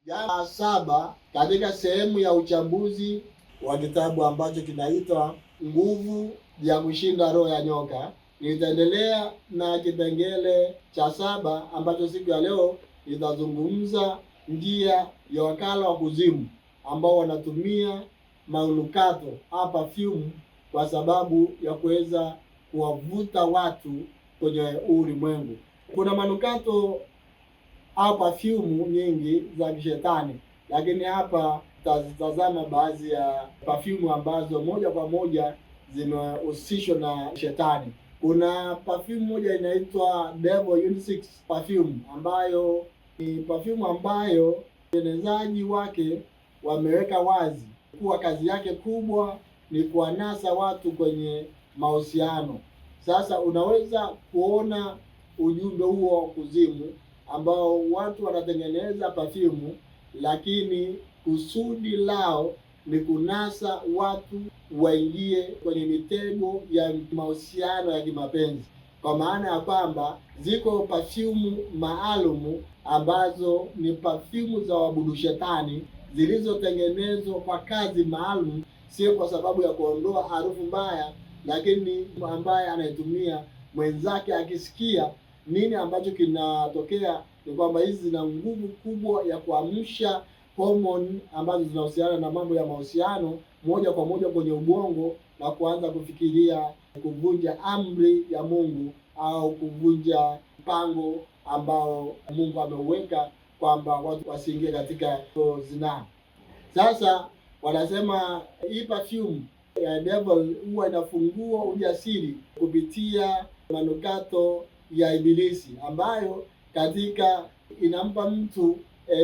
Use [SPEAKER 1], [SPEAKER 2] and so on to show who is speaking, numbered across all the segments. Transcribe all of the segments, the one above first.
[SPEAKER 1] Jambo saba katika sehemu ya uchambuzi wa kitabu ambacho kinaitwa Nguvu ya Kushinda Roho ya Nyoka. Nitaendelea na kipengele cha saba ambacho siku ya leo nitazungumza njia ya wakala wa kuzimu ambao wanatumia manukato au perfume kwa sababu ya kuweza kuwavuta watu kwenye ulimwengu. Kuna manukato au perfume nyingi za kishetani, lakini hapa tutazama baadhi ya perfume ambazo moja kwa moja zimehusishwa na shetani. Kuna perfume moja inaitwa Devil Unisex perfume, ambayo ni perfume ambayo utengenezaji wake wameweka wazi kuwa kazi yake kubwa ni kuwanasa watu kwenye mahusiano. Sasa unaweza kuona ujumbe huo wa kuzimu ambao watu wanatengeneza perfume, lakini kusudi lao ni kunasa watu waingie kwenye mitego ya mahusiano ya kimapenzi, kwa maana ya kwamba ziko perfume maalumu ambazo ni perfume za wabudu shetani zilizotengenezwa kwa kazi maalum, sio kwa sababu ya kuondoa harufu mbaya, lakini ambaye anaitumia mwenzake akisikia nini ambacho kinatokea ni kwamba hizi zina nguvu kubwa ya kuamsha homoni ambazo zinahusiana na mambo ya mahusiano moja kwa moja kwenye ubongo na kuanza kufikiria kuvunja amri ya Mungu au kuvunja mpango ambao Mungu ameuweka kwamba watu wasiingie katika zinaa. Sasa wanasema hii perfume ya Devil huwa inafungua ujasiri kupitia manukato ya Ibilisi, ambayo katika inampa mtu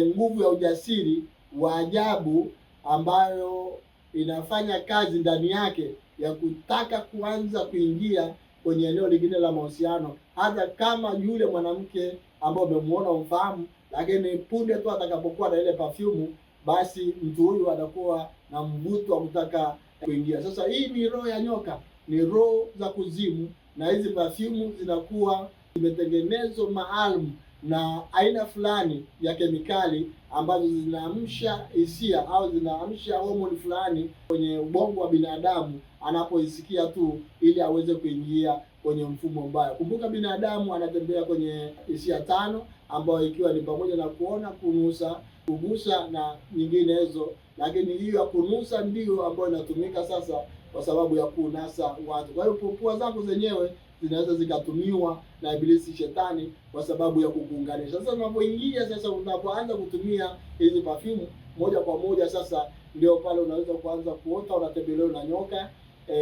[SPEAKER 1] nguvu ya ujasiri wa ajabu ambayo inafanya kazi ndani yake ya kutaka kuanza kuingia kwenye eneo lingine la mahusiano, hata kama yule mwanamke ambaye umemuona umfahamu, lakini punde tu atakapokuwa na ile perfume, basi mtu huyu atakuwa na mvuto wa kutaka kuingia. Sasa hii ni roho ya nyoka, ni roho za kuzimu, na hizi perfume zinakuwa zimetengenezwa maalum na aina fulani ya kemikali ambazo zinaamsha hisia au zinaamsha homoni fulani kwenye ubongo wa binadamu anapoisikia tu, ili aweze kuingia kwenye mfumo mbaya. Kumbuka binadamu anatembea kwenye hisia tano, ambayo ikiwa ni pamoja na kuona, kunusa, kugusa na nyinginezo, lakini hiyo ya kunusa ndio ambayo inatumika sasa kwa sababu ya kunasa watu. Kwa hiyo pua zako zenyewe zinaweza zikatumiwa na Ibilisi shetani kwa sababu ya kukuunganisha. Sasa unapoingia sasa, unapoanza kutumia hizi perfume moja kwa moja, sasa ndio pale unaweza kuanza kuota unatembelewa na nyoka.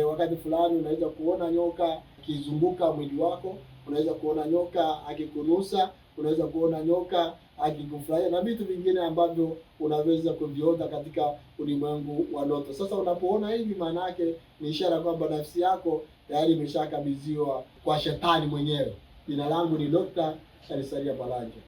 [SPEAKER 1] Wakati fulani unaweza kuona nyoka akizunguka mwili wako, unaweza kuona nyoka akikunusa, unaweza kuona nyoka akikufurahia na vitu vingine ambavyo unaweza kuviona katika ulimwengu wa ndoto. Sasa unapoona hivi, maana yake ni ishara kwamba nafsi yako tayari imeshakabidhiwa kwa shetani mwenyewe. Jina langu ni Dr. Elisaria Palanje.